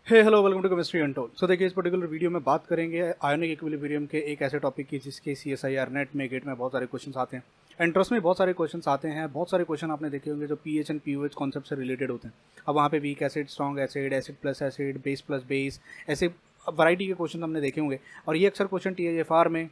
Hey hello welcome to chemistry untold. So देखिए, इस particular video में बात करेंगे आयोनिक इक्विलिब्रियम के एक ऐसे टॉपिक की जिसके CSIR नेट में गेट में बहुत सारे क्वेश्चंस आते हैं। एंट्रेंस में बहुत सारे क्वेश्चंस आते हैं। बहुत सारे क्वेश्चन आपने देखे होंगे जो पीएच एंड पीओएच कॉन्सेप्ट से रिलेटेड होते हैं। अब वहाँ पे weak acid, strong acid, acid plus acid, base plus base, ऐसे वैरायटी के क्वेश्चन हमने देखे होंगे। और ये अक्सर क्वेश्चन TIFR में,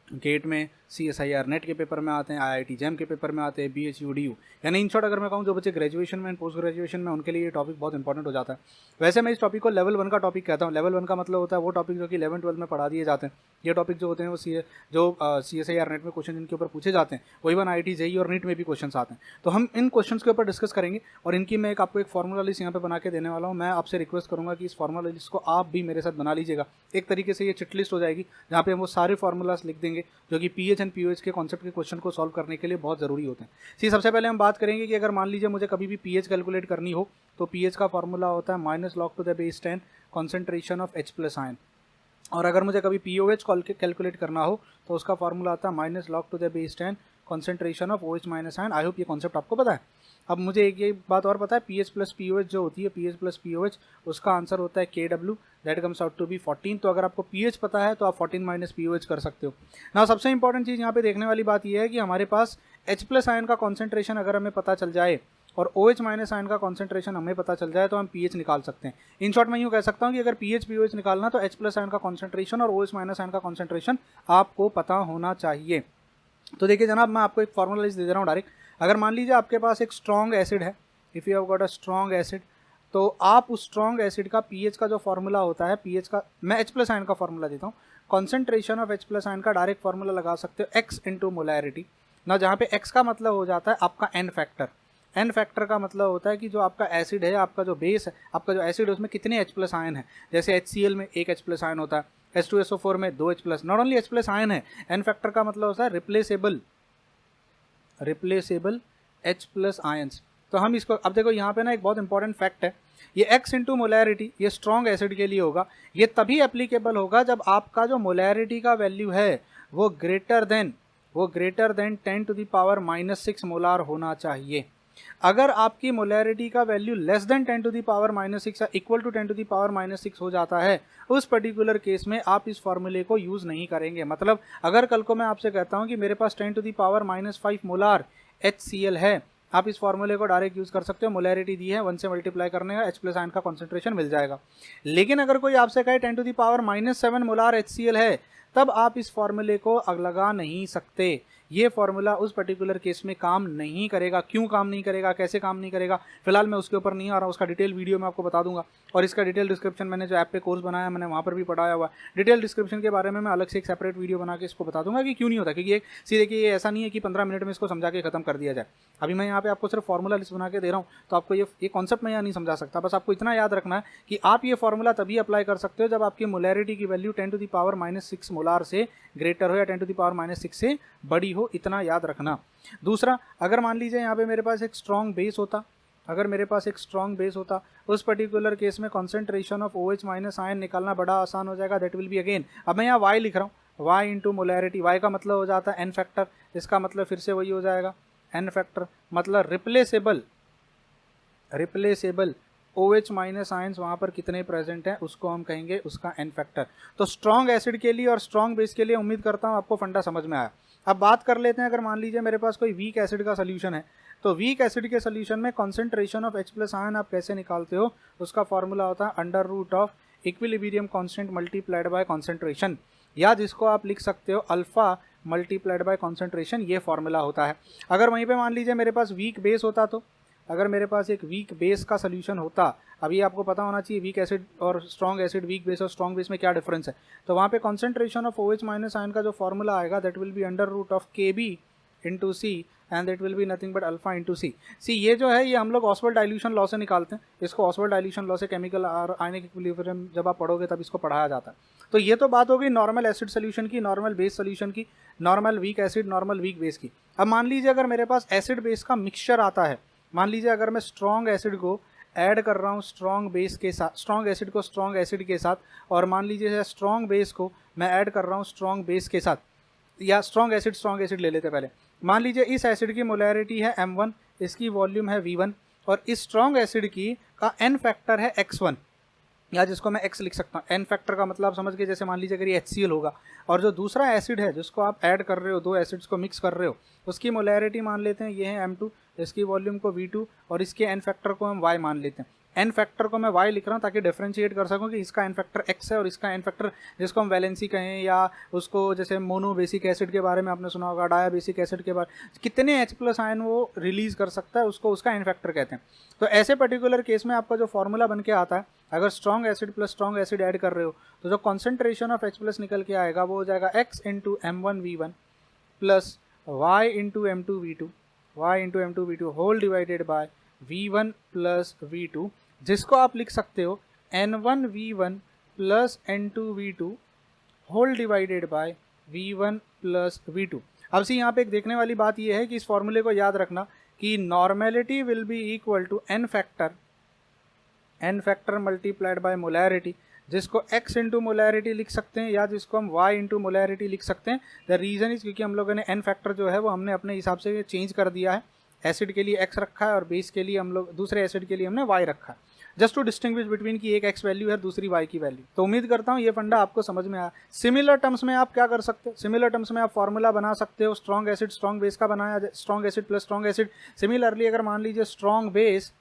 गेट में, CSIR नेट के पेपर में आते हैं, IIT जैम के पेपर में आते हैं, BHU DU। यानी इन शॉर्ट अगर मैं कहूँ जो बच्चे ग्रेजुएशन में एंड पोस्ट ग्रेजुएशन में, उनके लिए ये टॉपिक बहुत इंपॉर्टेंट हो जाता है। वैसे मैं इस टॉपिक को लेवल 1 का टॉपिक कहता हूँ। लेवल 1 का मतलब होता है वो टॉपिक जो कि 11-12 में पढ़ा दिए जाते हैं। ये टॉपिक जो होते हैं वो CSIR नेट में क्वेश्चन जिनके ऊपर पूछे जाते हैं, वही वन IIT JEE और नीट में भी क्वेश्चन आते हैं। तो हम इन क्वेश्चन के ऊपर डिस्कस करेंगे और इनकी मैं आपको एक फॉर्मूला लिस्ट यहाँ पे बना के देने वाला हूँ। मैं आपसे रिक्वेस्ट करूँगा कि इस फॉर्मूला लिस्ट को आप भी मेरे साथ बना लीजिएगा। एक तरीके से ये चिट लिस्ट हो जाएगी जहाँ पे हम वो सारे फॉर्मूलाज लिख देंगे जो कि पीएच एंड पीओएच के कॉन्सेप्ट के क्वेश्चन को सॉल्व करने के लिए बहुत ज़रूरी होते हैं। सबसे पहले हम बात करेंगे कि अगर मान लीजिए मुझे कभी भी पीएच कैलकुलेट करनी हो तो पीएच का फॉर्मूला होता है -log⁻10 concentration of H plus ion. और अगर मुझे कभी पीओएच कैलकुलेट करना हो तो उसका फॉर्मूला आता है -log⁻10 concentration of OH minus ion. I hope ये कॉन्सेप्ट आपको पता है। अब मुझे एक ये बात और पता है, पीएच प्लस पीओएच जो होती है, पीएच प्लस पीओएच, उसका आंसर होता है KW, that comes out to be 14। तो अगर आपको पीएच पता है तो आप 14 माइनस पीओएच कर सकते हो ना। सबसे इंपॉर्टेंट चीज़ यहाँ पे देखने वाली बात यह है कि हमारे पास H प्लस आयन का कॉन्सेंट्रेशन अगर हमें पता चल जाए और OH माइनस आयन का कॉन्सेंट्रेशन हमें पता चल जाए तो हम पीएच निकाल सकते हैं। इन शॉर्ट मैं यूँ कह सकता हूँ कि अगर पीएच पीओएच निकालना तो H प्लस आयन का कॉन्सेंट्रेशन और OH माइनस आयन का कॉन्सेंट्रेशन आपको पता होना चाहिए। तो देखिए जनाब, मैं आपको एक फॉर्मूला लिस्ट दे रहा हूँ डायरेक्ट। अगर मान लीजिए आपके पास एक स्ट्रॉन्ग एसिड है, if you have got a strong acid, तो आप उस स्ट्रॉन्ग एसिड का पीएच का जो फॉर्मूला होता है, पीएच का मैं H प्लस आयन का फॉर्मूला देता हूँ। Concentration of H plus ion का डायरेक्ट फॉर्मूला लगा सकते हो X इंटू मोलैरिटी ना, जहाँ पे X का मतलब हो जाता है आपका N फैक्टर। N फैक्टर का मतलब होता है कि जो आपका एसिड है, आपका जो बेस है, आपका जो एसिड है उसमें कितने H प्लस आयन है। जैसे HCl में 1 H प्लस आयन होता है, H2SO4 में 2 H plus, not only H plus ion है। N फैक्टर का मतलब होता है रिप्लेसेबल H प्लस आयंस। तो हम इसको अब देखो यहाँ पे ना एक बहुत इंपॉर्टेंट फैक्ट है, ये X इंटू मोलैरिटी ये स्ट्रॉन्ग एसिड के लिए होगा। ये तभी एप्लीकेबल होगा जब आपका जो मोलैरिटी का वैल्यू है वो ग्रेटर देन 10⁻⁻⁶ मोलार होना चाहिए। अगर आपकी मोलैरिटी का वैल्यू लेस देन 10⁻⁻⁶ या इक्वल टू 10⁻⁻⁶ हो जाता है, उस पर्टिकुलर केस में आप इस फॉर्मूले को यूज़ नहीं करेंगे। मतलब अगर कल को मैं आपसे कहता हूं कि मेरे पास 10⁻⁻5 मोलार HCl है, आप इस फॉर्मूले को डायरेक्ट यूज़ कर सकते हो। मोलैरिटी दी है, 1 से मल्टीप्लाई करने का H प्लस आयन का कॉन्सेंट्रेशन मिल जाएगा। लेकिन अगर कोई आपसे कहे 10⁻⁻7 मोलार HCl है, तब आप इस फॉर्मूले को लगा नहीं सकते। ये फॉर्मूला उस पर्टिकुलर केस में काम नहीं करेगा। क्यों काम नहीं करेगा, कैसे काम नहीं करेगा, फिलहाल मैं उसके ऊपर नहीं आ रहा हूँ, उसका डिटेल वीडियो मैं आपको बता दूंगा। और इसका डिटेल डिस्क्रिप्शन मैंने जो ऐप पे कोर्स बनाया मैंने वहाँ पर भी पढ़ाया हुआ है। डिटेल डिस्क्रिप्शन के बारे में मैं अलग से एक सेपरेट वीडियो बना के इसको बता दूंगा कि क्यों नहीं होता। क्योंकि एक सीधे कि ये ऐसा नहीं है कि 15 मिनट में इसको समझा के खत्म कर दिया जाए। अभी मैं यहाँ पे आपको सिर्फ फॉर्मूला लिस्ट बना के दे रहा हूँ, तो आपको ये कॉन्सेप्ट मैं यहाँ नहीं समझा सकता। बस आपको इतना याद रखना है कि आप ये फॉर्मूला तभी अप्लाई कर सकते हो जब आपकी मोलैरिटी की वैल्यू 10⁻⁻6 मोलार से ग्रेटर हो या 10⁻⁻6 से बड़ी हो, इतना याद रखना। दूसरा, अगर मान लीजिए यहाँ पे मेरे पास एक स्ट्रॉन्ग बेस होता, उस पर्टिकुलर केस में concentration of OH minus ion निकालना बड़ा आसान हो जाएगा। दैट विल बी अगेन, अब मैं यहाँ Y लिख रहा हूँ, Y इंटू मोलैरिटी। Y का मतलब हो जाता है N फैक्टर, इसका मतलब फिर से वही हो जाएगा N फैक्टर, मतलब रिप्लेसेबल OH माइनस आयंस वहाँ पर कितने प्रेजेंट हैं उसको हम कहेंगे उसका N फैक्टर। तो स्ट्रॉन्ग एसिड के लिए और स्ट्रॉन्ग बेस के लिए उम्मीद करता हूँ आपको फंडा समझ में आया। अब बात कर लेते हैं, अगर मान लीजिए मेरे पास कोई वीक एसिड का सोल्यूशन है, तो वीक एसिड के सोल्यूशन में concentration of H plus ion आप कैसे निकालते हो, उसका फॉर्मूला होता है √of equilibrium constant multiplied by concentration, या जिसको आप लिख सकते हो अल्फा मल्टीप्लाइड बाय कॉन्सेंट्रेशन। ये फॉर्मूला होता है। अगर वहीं पे मान लीजिए मेरे पास वीक बेस होता, तो अगर मेरे पास एक वीक बेस का सोल्यूशन होता, अभी आपको पता होना चाहिए वीक एसिड और स्ट्रॉन्ग एसिड, वीक बेस और स्ट्रॉन्ग बेस में क्या डिफरेंस है। तो वहाँ पे concentration of OH minus ion का जो फॉर्मूला आएगा that will B √of KB into C and that will be nothing but alpha into C। ये जो है ये हम लोग ऑसवाल्ड डाइल्यूशन लॉ से निकालते हैं। इसको ऑसवाल्ड डाइल्यूशन लॉ से केमिकल और आयनिक इक्विलिब्रियम जब आप पढ़ोगे तब इसको पढ़ाया जाता है। तो ये तो बात हो गई नॉर्मल एसिड सोल्यूशन की, नॉर्मल बेस सोल्यूशन की, normal weak acid, normal weak base की। अब मान लीजिए अगर मेरे पास एसिड बेस का मिक्सचर आता है, मान लीजिए अगर मैं स्ट्रॉन्ग एसिड को ऐड कर रहा हूँ स्ट्रॉन्ग बेस के साथ, स्ट्रॉन्ग एसिड को स्ट्रॉन्ग एसिड के साथ, और मान लीजिए स्ट्रॉन्ग बेस को मैं ऐड कर रहा हूँ स्ट्रॉन्ग बेस के साथ, या स्ट्रॉन्ग एसिड ले लेते पहले। मान लीजिए इस एसिड की मोलैरिटी है M1, इसकी वॉल्यूम है V1, और इस स्ट्रॉन्ग एसिड की का N फैक्टर है X1। या जिसको मैं x लिख सकता हूँ। n फैक्टर का मतलब आप समझ गए, जैसे मान लीजिए अगर ये HCl होगा और जो दूसरा एसिड है जिसको आप ऐड कर रहे हो, दो एसिड्स को मिक्स कर रहे हो, उसकी मोलैरिटी मान लेते हैं ये है M2, इसकी वॉल्यूम को V2 और इसके n फैक्टर को हम y मान लेते हैं। n फैक्टर को मैं y लिख रहा हूँ ताकि डिफरेंशिएट कर सकूँ कि इसका n फैक्टर x है और इसका n फैक्टर, जिसको हम वैलेंसी कहें या उसको जैसे मोनो बेसिक एसिड के बारे में आपने सुना होगा, डाया बेसिक एसिड के बारे, कितने H+ आयन वो रिलीज कर सकता है उसको उसका n फैक्टर कहते हैं। तो ऐसे पर्टिकुलर केस में आपका जो फॉर्मूला बन के आता है, अगर strong acid plus strong acid add कर रहे हो तो जो कॉन्सेंट्रेशन ऑफ H+ निकल के आएगा वो हो जाएगा x into M1V1 plus y into M2V2 whole divided by V1 plus V2, जिसको आप लिख सकते हो N1V1 plus N2V2 whole divided by V1 plus V2। अब सी यहाँ पे एक देखने वाली बात यह है कि इस फॉर्मूले को याद रखना कि normality will be equal to n factor multiplied by molarity, जिसको x इंटू मोलैरिटी लिख सकते हैं या जिसको हम y इंटू मोलैरिटी लिख सकते हैं। द रीज़न इज क्योंकि हम लोगों ने n फैक्टर जो है वो हमने अपने हिसाब से चेंज कर दिया है, एसिड के लिए x रखा है और बेस के लिए हम लोग दूसरे एसिड के लिए हमने y रखा है, जस्ट टू डिस्टिंग्विश बिटवीन की एक x वैल्यू है दूसरी y की वैल्यू। तो उम्मीद करता हूँ ये फंडा आपको समझ में आया। सिमिलर टर्म्स में आप क्या कर सकते हो, सिमिलर टर्म्स में आप फॉर्मूला बना सकते हो, स्ट्रॉन्ग एसिड स्ट्रॉन्ग बेस का बनाया, strong acid plus strong acid. Similarly अगर मान लीजिए strong base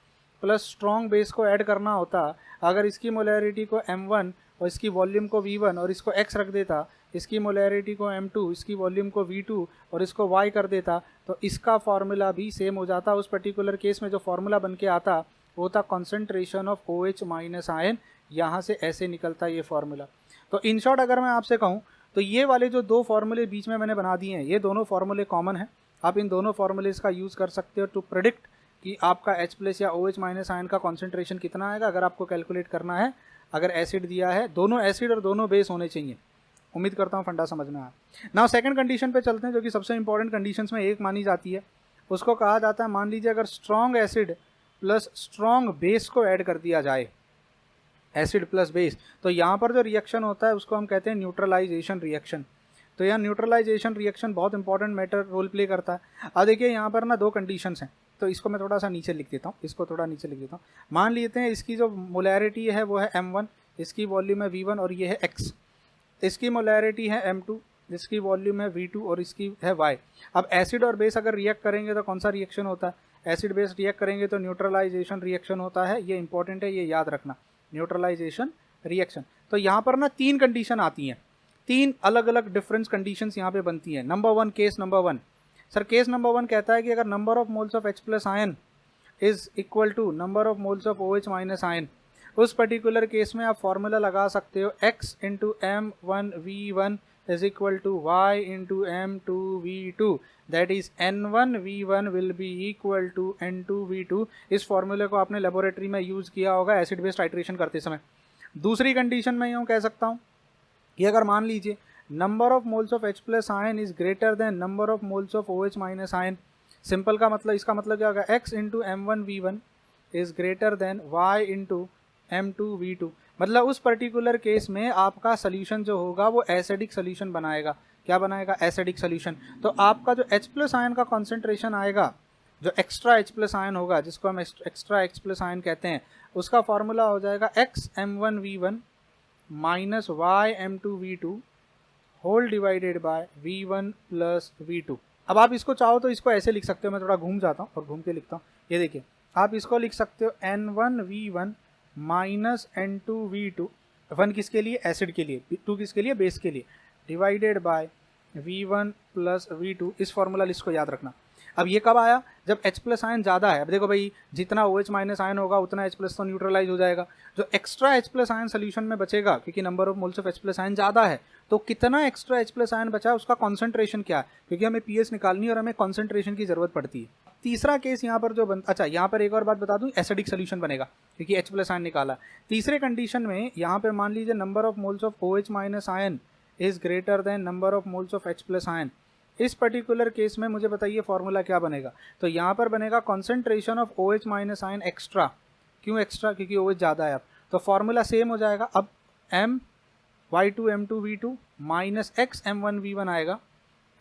plus strong base को ऐड करना होता, अगर इसकी मोलैरिटी को M1 और इसकी वॉल्यूम को V1 और इसको x रख देता, इसकी मोलैरिटी को M2, इसकी वॉल्यूम को V2 और इसको y कर देता, तो इसका फॉर्मूला भी सेम हो जाता। उस पर्टिकुलर केस में जो फॉर्मूला बन के आता वो था कॉन्सेंट्रेशन ऑफ OH- आयन, यहाँ से ऐसे निकलता ये फॉर्मूला। तो इन शॉर्ट अगर मैं आपसे कहूँ तो ये वाले जो दो फॉर्मूले बीच में मैंने बना दिए हैं, ये दोनों फॉर्मूले कॉमन हैं। आप इन दोनों फॉर्मूलेस का यूज़ कर सकते हो टू प्रेडिक्ट कि आपका H+ या OH- आयन का कॉन्सेंट्रेशन कितना आएगा, अगर आपको कैलकुलेट करना है। अगर एसिड दिया है, दोनों एसिड और दोनों बेस होने चाहिए। उम्मीद करता हूँ फंडा समझ में आया। नाउ सेकंड कंडीशन पे चलते हैं, जो कि सबसे इंपॉर्टेंट कंडीशंस में एक मानी जाती है। उसको कहा जाता है, मान लीजिए अगर strong acid plus strong base को ऐड कर दिया जाए, एसिड प्लस बेस, तो यहाँ पर जो रिएक्शन होता है उसको हम कहते हैं न्यूट्रलाइजेशन रिएक्शन। तो यहाँ न्यूट्रलाइजेशन रिएक्शन बहुत इंपॉर्टेंट मैटर रोल प्ले करता है। अब देखिए यहाँ पर ना दो कंडीशंस हैं, तो इसको मैं थोड़ा सा नीचे लिख देता हूँ, इसको थोड़ा नीचे लिख देता हूँ। मान लेते हैं इसकी जो मोलैरिटी है वो है M1, इसकी वॉल्यूम है V1 और ये है x, इसकी मोलैरिटी है M2, इसकी वॉल्यूम है V2 और इसकी है y। अब एसिड और बेस अगर रिएक्ट करेंगे तो कौन सा रिएक्शन होता है, एसिड बेस रिएक्ट करेंगे तो न्यूट्रलाइजेशन रिएक्शन होता है। ये इंपॉर्टेंट है, ये याद रखना, न्यूट्रलाइजेशन रिएक्शन। तो यहाँ पर ना तीन कंडीशन आती हैं, तीन अलग अलग डिफरेंस कंडीशंस यहाँ पे बनती हैं। Number one, case number one. Sir case number one कहता है कि अगर number of moles of H+ ion is equal to number of moles of OH- ion, उस पर्टिकुलर केस में आप फॉर्मूला लगा सकते हो x into M1V1 is equal to y into M2V2, that is N1V1 will be equal to N2V2। इस फॉर्मूले को आपने लेबोरेटरी में यूज़ किया होगा एसिड बेस टाइट्रेशन करते समय। दूसरी कंडीशन में यूँ कह सकता हूँ कि अगर मान लीजिए number of moles of H+ ion is greater than number of moles of OH- ion, simple का मतलब, इसका मतलब क्या होगा, x into M1V1 is greater than y into M2V2। मतलब उस पर्टिकुलर केस में आपका सोल्यूशन जो होगा वो एसिडिक सोल्यूशन बनाएगा। क्या बनाएगा, एसिडिक सोल्यूशन। तो आपका जो H+ आयन का कॉन्सेंट्रेशन आएगा, जो एक्स्ट्रा H+ आयन होगा, जिसको हम एक्स्ट्रा H+ आयन कहते हैं, उसका फॉर्मूला हो जाएगा x M1V1 minus y M2V2 whole divided by V1 plus V2। अब आप इसको चाहो तो इसको ऐसे लिख सकते हो, मैं थोड़ा घूम जाता हूँ और घूम के लिखता हूँ। ये देखिए, आप इसको लिख सकते हो N1V1 माइनस N2V2, 1 किसके लिए, एसिड के लिए, 2 किसके लिए, बेस के लिए, divided by V1 plus V2। इस फॉर्मूला लिस्ट को याद रखना। अब ये कब आया, जब H+ आयन ज़्यादा है। अब देखो भाई, जितना OH- आयन होगा उतना H+ तो न्यूट्रलाइज हो जाएगा। जो एक्स्ट्रा H+ आयन सोल्यूशन में बचेगा, क्योंकि number of moles of H+ ion ज़्यादा है, तो कितना एक्स्ट्रा H+ आयन बचा है उसका कॉन्सेंट्रेशन क्या है, क्योंकि हमें pH निकालनी है और हमें कॉन्सेंट्रेशन की जरूरत पड़ती है। तीसरा केस यहाँ पर जो अच्छा यहाँ पर एक और बात बता दूँ, एसिडिक सोल्यूशन बनेगा क्योंकि H+ आयन निकाला। तीसरे कंडीशन में यहाँ पे मान लीजिए number of moles of OH- ion is greater than number of moles of H+ ion. इस पर्टिकुलर केस में मुझे बताइए फॉर्मूला क्या बनेगा। तो यहाँ पर बनेगा concentration of OH- ion extra. क्यों एक्स्ट्रा, क्योंकि OH ज़्यादा है। अब तो फॉर्मूला सेम हो जाएगा। अब M Y2 M2V2 minus x M1V1 आएगा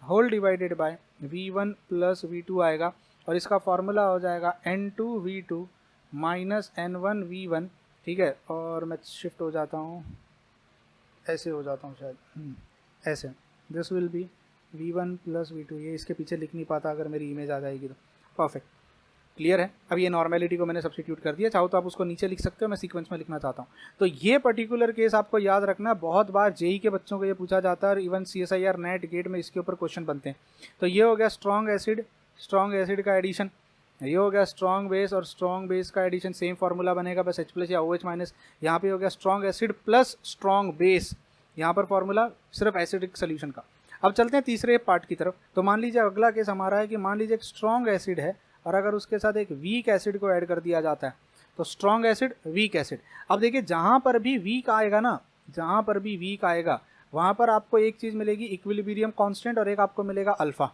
whole divided by V1 plus V2 आएगा, और इसका फॉर्मूला हो जाएगा N2V2 माइनस N1V1 ठीक है, और मैं शिफ्ट हो जाता हूँ, ऐसे हो जाता हूँ शायद, ऐसे, this will B v1 plus v2, ये इसके पीछे लिख नहीं पाता अगर मेरी इमेज आ जाएगी तो। परफेक्ट, क्लियर है। अब ये नॉर्मेलिटी को मैंने सब्स्टिट्यूट कर दिया, चाहो तो आप उसको नीचे लिख सकते हो, मैं सीक्वेंस में लिखना चाहता हूँ। तो ये पर्टिकुलर केस आपको याद रखना, बहुत बार जेई के बच्चों को ये पूछा जाता है और इवन CSIR नेट गेट में इसके ऊपर क्वेश्चन बनते हैं। तो ये हो गया स्ट्रॉन्ग एसिड का एडिशन, ये हो गया स्ट्रॉन्ग बेस और स्ट्रॉन्ग बेस का एडिशन, सेम फार्मूला बनेगा बस H+ या OH माइनस। यहाँ पे हो गया strong acid plus strong base, यहाँ पर फॉर्मूला सिर्फ एसिडिक सोल्यूशन का। अब चलते हैं तीसरे पार्ट की तरफ। तो मान लीजिए अगला केस हमारा है कि मान लीजिए एक स्ट्रॉन्ग एसिड है और अगर उसके साथ एक वीक एसिड को ऐड कर दिया जाता है, तो स्ट्रॉन्ग एसिड वीक एसिड। अब देखिए जहाँ पर भी वीक आएगा ना, जहाँ पर भी वीक आएगा वहाँ पर आपको एक चीज़ मिलेगी इक्विलिब्रियम कांस्टेंट और एक आपको मिलेगा अल्फा।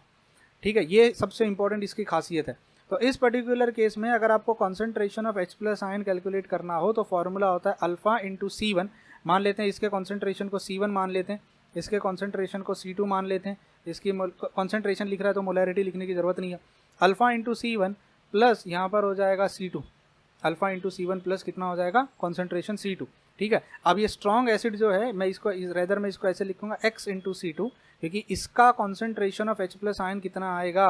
ठीक है, ये सबसे इंपॉर्टेंट इसकी खासियत है। तो इस पर्टिकुलर केस में अगर आपको concentration of H+ ion calculate करना हो तो फॉर्मूला होता है अल्फा इंटू C1। मान लेते हैं इसके कॉन्सेंट्रेशन को C1 मान लेते हैं, इसके कॉन्सेंट्रेशन को C2 मान लेते हैं। इसकी कॉन्सेंट्रेशन लिख रहा है तो मोलैरिटी लिखने की ज़रूरत नहीं है। अल्फा इंटू C1 प्लस यहाँ पर हो जाएगा C2, alpha into C1 plus कितना हो जाएगा कॉन्सेंट्रेशन C2। ठीक है, अब ये स्ट्रॉन्ग एसिड जो है मैं इसको रेदर में इसको ऐसे लिखूंगा X इंटू C2, क्योंकि इसका कॉन्सेंट्रेशन ऑफ H+ आयन कितना आएगा,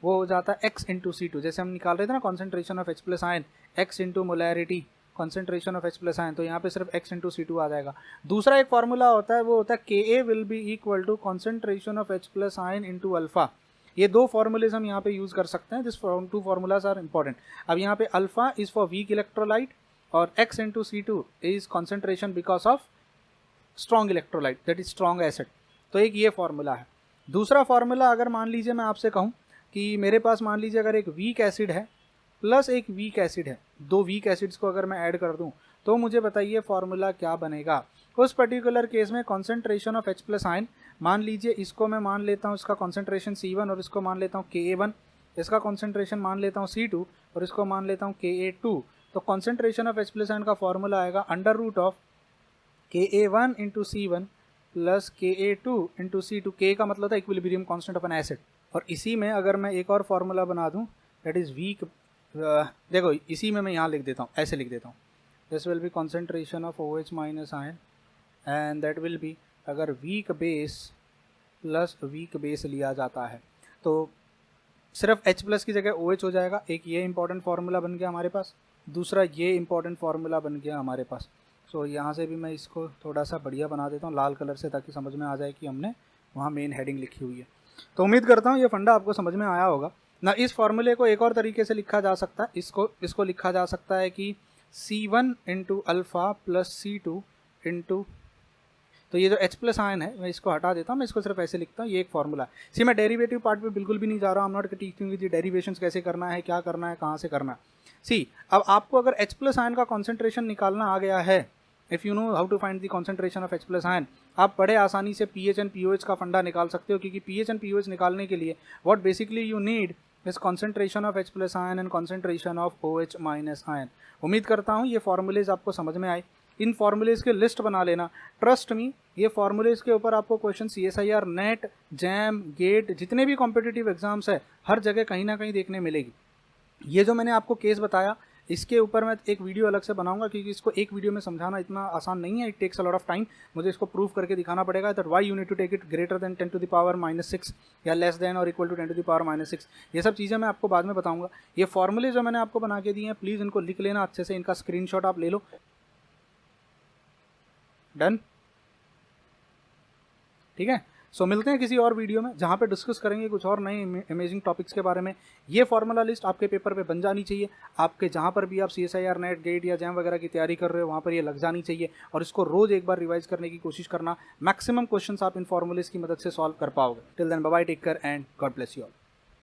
वो हो जाता है X इंटू C2। जैसे हम निकाल रहे थे ना concentration of H+ ion, X into molarity concentration of H+ ion, तो यहाँ पे सिर्फ X इंटू C2 आ जाएगा। दूसरा एक फार्मूला होता है, वो होता है Ka will be equal to concentration of H+ ion into alpha. ये दो फॉर्मूलेज हम यहाँ पे यूज कर सकते हैं, this two formulas are important. अब यहाँ पे alpha is for weak electrolyte और X into C2 is concentration because of strong electrolyte, that is strong acid. तो एक ये फॉर्मूला है। दूसरा फॉर्मूला अगर मान लीजिए मैं आपसे कहूँ कि मेरे पास मान लीजिए अगर एक वीक एसिड है प्लस एक वीक एसिड है, दो वीक एसिड्स को अगर मैं ऐड कर दूं तो मुझे बताइए फॉर्मूला क्या बनेगा। उस पर्टिकुलर केस में कॉन्सेंट्रेशन ऑफ H+ आयन, मान लीजिए इसको मैं मान लेता हूँ इसका कॉन्सेंट्रेशन C1 और इसको मान लेता हूँ Ka1, इसका कॉन्सेंट्रेशन मान लेता हूँ C2 और इसको मान लेता हूँ Ka2। तो कॉन्सेंट्रेशन ऑफ H+ आयन का फॉर्मूला आएगा under root of Ka1 into C1 plus Ka2 into C2। K का मतलब था equilibrium constant of an acid. और इसी में अगर मैं एक और फार्मूला बना दूं दैट इज़ वीक, देखो इसी में मैं यहाँ लिख देता हूँ, ऐसे लिख देता हूँ, this will be concentration of OH minus ion and that will be, अगर weak base plus weak base लिया जाता है तो सिर्फ H+ की जगह OH हो जाएगा। एक ये इंपॉर्टेंट फार्मूला बन गया हमारे पास, दूसरा ये इंपॉर्टेंट फार्मूला बन गया हमारे पास। सो यहाँ से भी मैं इसको थोड़ा सा बढ़िया बना देता हूँ लाल कलर से, ताकि समझ में आ जाए कि हमने वहाँ मेन हेडिंग लिखी हुई है। तो उम्मीद करता हूँ ये फंडा आपको समझ में आया होगा ना। इस फार्मूले को एक और तरीके से लिखा जा सकता है, इसको लिखा जा सकता है कि C1 into alpha plus C2 into, तो ये जो H+ आयन है मैं इसको हटा देता हूँ, मैं इसको सिर्फ ऐसे लिखता हूँ, ये एक फार्मूला है। सी मैं डेरिवेटिव पार्ट पे बिल्कुल भी नहीं जा रहा हूँ, I am not teaching with derivations कैसे करना है, क्या करना है, कहाँ से करना है। सी अब आपको अगर H+ आयन का कॉन्सेंट्रेशन निकालना आ गया है, if you know how to find the concentration of H+ ion, आप बड़े आसानी से pH एंड pOH का फंडा निकाल सकते हो, क्योंकि pH एंड pOH निकालने के लिए what basically you need is concentration of H+ ion and concentration of OH minus ion. उम्मीद करता हूँ ये फॉर्मूलेज आपको समझ में आए। इन फॉर्मूलेज के लिस्ट बना लेना, ट्रस्ट मी ये फॉर्मूलेज के ऊपर आपको question CSIR NET JAM GATE जितने भी कॉम्पिटिटिव एग्जाम्स है हर जगह कहीं ना कहीं देखने मिलेगी। ये जो मैंने आपको केस बताया इसके ऊपर मैं एक वीडियो अलग से बनाऊंगा, क्योंकि इसको एक वीडियो में समझाना इतना आसान नहीं है, it takes a lot of time. मुझे इसको प्रूव करके दिखाना पड़ेगा that why you need to take it greater than 10 to the power -6 या लेस देन और equal to 10 to the power -6। ये सब चीज़ें मैं आपको बाद में बताऊंगा। ये फॉर्मूले जो मैंने आपको बना के दिए हैं प्लीज़ इनको लिख लेना अच्छे से, इनका स्क्रीनशॉट आप ले लो। डन, ठीक है। सो मिलते हैं किसी और वीडियो में जहाँ पे डिस्कस करेंगे कुछ और नए अमेजिंग टॉपिक्स के बारे में। ये फॉर्मूला लिस्ट आपके पेपर पे बन जानी चाहिए, आपके जहाँ पर भी आप CSIR नेट गेट या जैम वगैरह की तैयारी कर रहे हो वहाँ पर ये लग जानी चाहिए, और इसको रोज एक बार रिवाइज करने की कोशिश करना। मैक्सिमम क्वेश्चंस आप इन फॉर्मूलेज की मदद से सॉल्व कर पाओगे। Till then bye bye, take care and God bless you all.